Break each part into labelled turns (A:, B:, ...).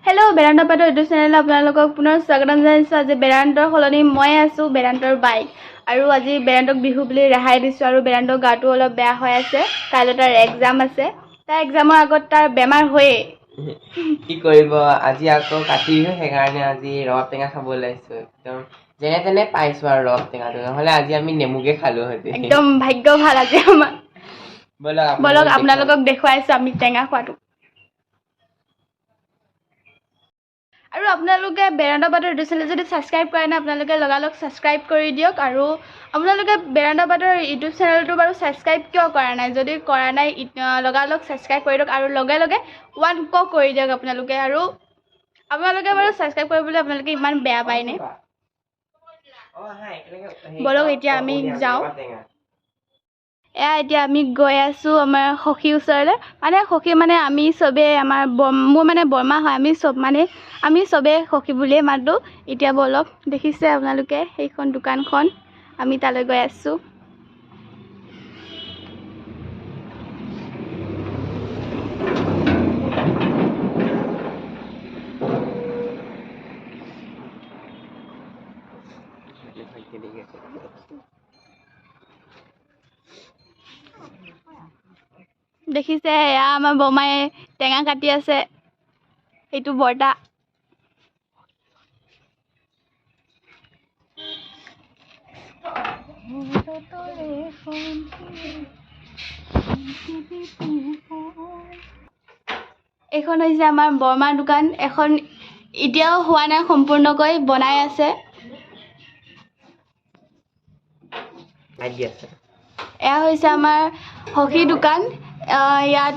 A: Hello बेरांडा पाटर इउट्यूब channel आपनालोকক पुনৰ স্বাগতম জনাইছো। আজি বেৰাণ্ডৰ খলনি মই আছো বেৰাণ্ডৰ বাইক আৰু আজি বেৰাণ্ডক বিহু বুলি ৰেহাই দিছো আৰু বেৰাণ্ডৰ গাটো অলপ বেয়া হৈ আছে। কাইলৈ তাৰ এক্সাম আছে। তাৰ এক্সামৰ আগত তাৰ বেমাৰ হৈয়ে
B: কি কৰিব আজি আকৌ কাতি বিহু সেইকাৰণে আজি ৰস টেঙা খাব ওলাইছো। একদম যেনে তেনে পাইছো আৰু ৰস টেঙাটো, নহলে আজি আমি নেমুকে খালো হতে।
A: একদম ভাগ্য ভাল আজি আমাৰ। বলক আপোনালোকক দেখুৱাইছো আমি টেঙা খোৱাটো। আৰু আপোনালোকে বেৰাণ্ডা পাটৰ ইউটিউব চেনেল যদি ছাবস্ক্ৰাইব কৰে না আপোনালোকে লগালগ ছাবস্ক্ৰাইব কৰি দিয়ক। আৰু আপোনালোকে বেৰাণ্ডা পাটৰ ইউটিউব চেনেলটো বাৰু ছাবস্ক্ৰাইব কিয় কৰা নাই? যদি কৰা নাই লগালগ ছাবস্ক্ৰাইব কৰি দিয়ক আৰু লগে লগে 1 কৰি দিয়ক আপোনালোকে। আৰু আপোনালোকে বাৰু ছাবস্ক্ৰাইব কৰিবলৈ আপোনালোকে ইমান বেয়া পায়নে? বলক এতিয়া আমি যাওঁ। এতিয়া আমি গৈ আছো আমাৰ সখী ওচৰলৈ। সখী আমি চবে আমাৰ মোৰ বৰমা হয়। আমি চবে সখী বুলিয়ে মাতো। এতিয়া বলক, দেখিছে আপোনালোকে সেইখন দোকানখন, আমি তালৈ গৈ আছো। দেখিছে এয়া আমাৰ বৰমায়ে টেঙা কাটি আছে। এইটো বৰ্তা। এইখন হৈছে আমাৰ বৰমাৰ দোকান। এখন এতিয়াও হোৱা নাই, সম্পূৰ্ণকৈ বনাই আছে। এয়া হৈছে আমাৰ সখী দোকান। ইয়াত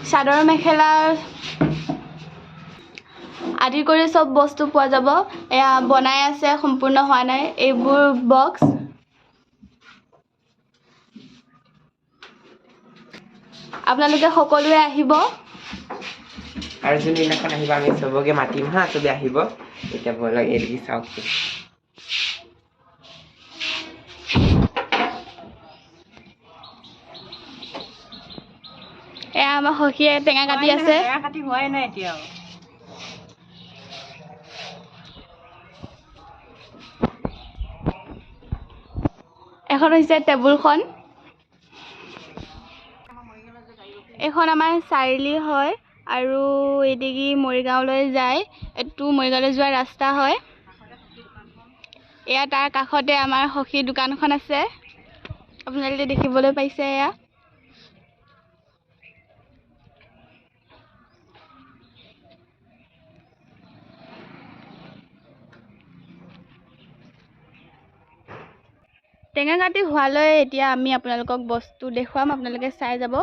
A: চাদৰ মেখেলা আদি কৰি চব বস্তু পোৱা যাব। এয়া বনাই আছে, সম্পূৰ্ণ হোৱা নাই। এইবোৰ বক্স। আপোনালোকে সকলোৱে আহিব।
B: আৰু যোনদিনাখন আহিব আমি চবকে মাতিম হা, চবে আহিব। এতিয়া বলক এদিকে চাওক।
A: এয়া আমাৰ সখীয়ে টেঙা কাটি আছে।
C: টেঙা কাটি হোৱাই নাই এতিয়াও।
A: এখন হৈছে টেবুলখন। এইখন আমাৰ চাৰিআলি হয় আৰু এদিগি মৰিগাঁওলৈ যায়। এইটো মৰিগাঁওলৈ যোৱা ৰাস্তা হয়। এয়া তাৰ কাষতে আমাৰ সখী দোকানখন আছে। আপোনালোকে দেখিবলৈ পাইছে এয়া। টেঙা কাটি হোৱালৈ এতিয়া আমি আপোনালোকক বস্তু দেখুৱাম, আপোনালোকে চাই যাব।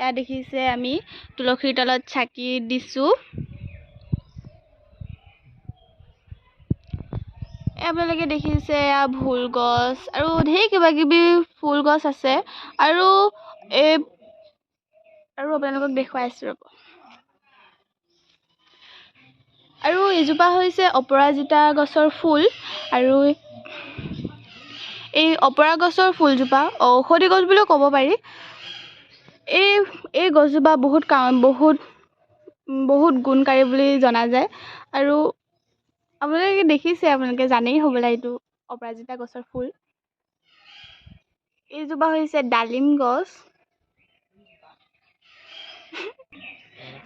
A: এয়া দেখিছে আমি তুলসীৰ তলত চাকি দিছোঁ। আপোনালোকে দেখিছে এয়া ভোল গছ আৰু ঢেৰ কিবা কিবি ফুল গছ আছে। আৰু আপোনালোকক দেখুৱাইছোঁ ৰ'ব। আৰু এজোপা হৈছে অপৰাজিতা গছৰ ফুল। আৰু এই অপৰা গছৰ ফুলজোপা ঔষধি গছ বুলিও ক'ব পাৰি। এই গছজোপা বহুত গুণকাৰী বুলি জনা যায়। আৰু আপোনালোকে দেখিছে, আপোনালোকে জানেই হ'বলা এইটো অপৰাজিতা গছৰ ফুল। এইজোপা হৈছে ডালিম গছ।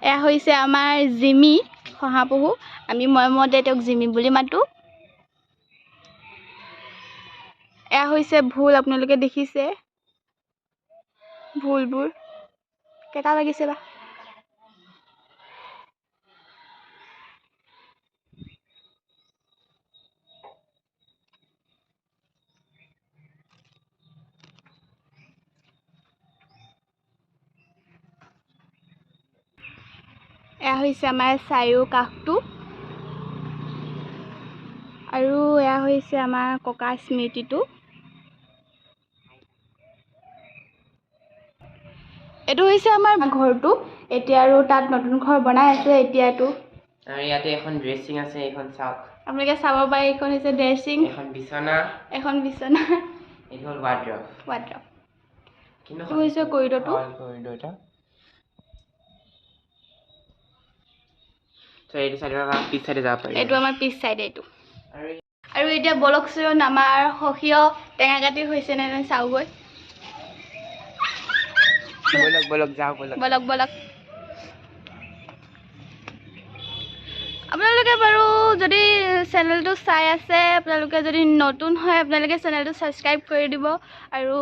A: এয়া হৈছে আমাৰ জিমি শহাপহু। আমি মৰমতে তেওঁক জিমি বুলি মাতো। এয়া হৈছে ভোল, আপোনালোকে দেখিছে ভোলবোৰ কেইটা লাগিছে বা। এয়া হৈছে আমাৰ চাৰিও কাষটো। আৰু এয়া হৈছে আমাৰ ককাৰ স্মৃতিটো। এইটো হৈছে আমাৰ ঘৰটো। এতিয়া আৰু তাত নতুন ঘৰ বনাই আছে এতিয়াতো।
B: আৰু ইয়াতে এখন ড্ৰেছিং আছে, এইখন চাওক।
A: আপোনালোকে চাব পাৰে, এইখন হৈছে ড্ৰেছিং।
B: এখন বিছনা।
A: এইটো হ'ল ৱাৰ্ড্ৰব।
B: কিন্তু
A: হৈছে কৰিডৰটো।
B: তো এইটো চাইডৰ পৰা পিছ চাইডে যাব পাৰি
A: এইটো আমাৰ পিছ চাইডে এইটো
B: আৰু
A: আৰু এতিয়া বলকচোন আমাৰ সখীয় টেঙা কাটি হৈছে নে নাই চাওগৈ
B: বলক বলক যাওঁ বলক
A: বলক বলক আপোনালোকে বাৰু যদি চেনেলটো চাই আছে আপোনালোকে যদি নতুন হয় আপোনালোকে চেনেলটো ছাবস্ক্ৰাইব কৰি দিব আৰু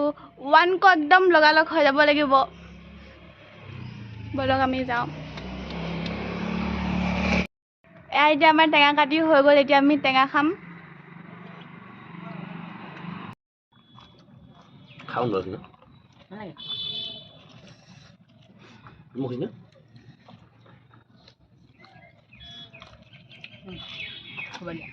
A: 1K একদম লগালগ হৈ যাব লাগিব বলক আমি যাওঁ এয়া এতিয়া আমাৰ টেঙা কাটি হৈ গ'ল এতিয়া আমি টেঙা খাম
C: খাওঁ গ'ল ন মোক ন
A: হ'ব দিয়া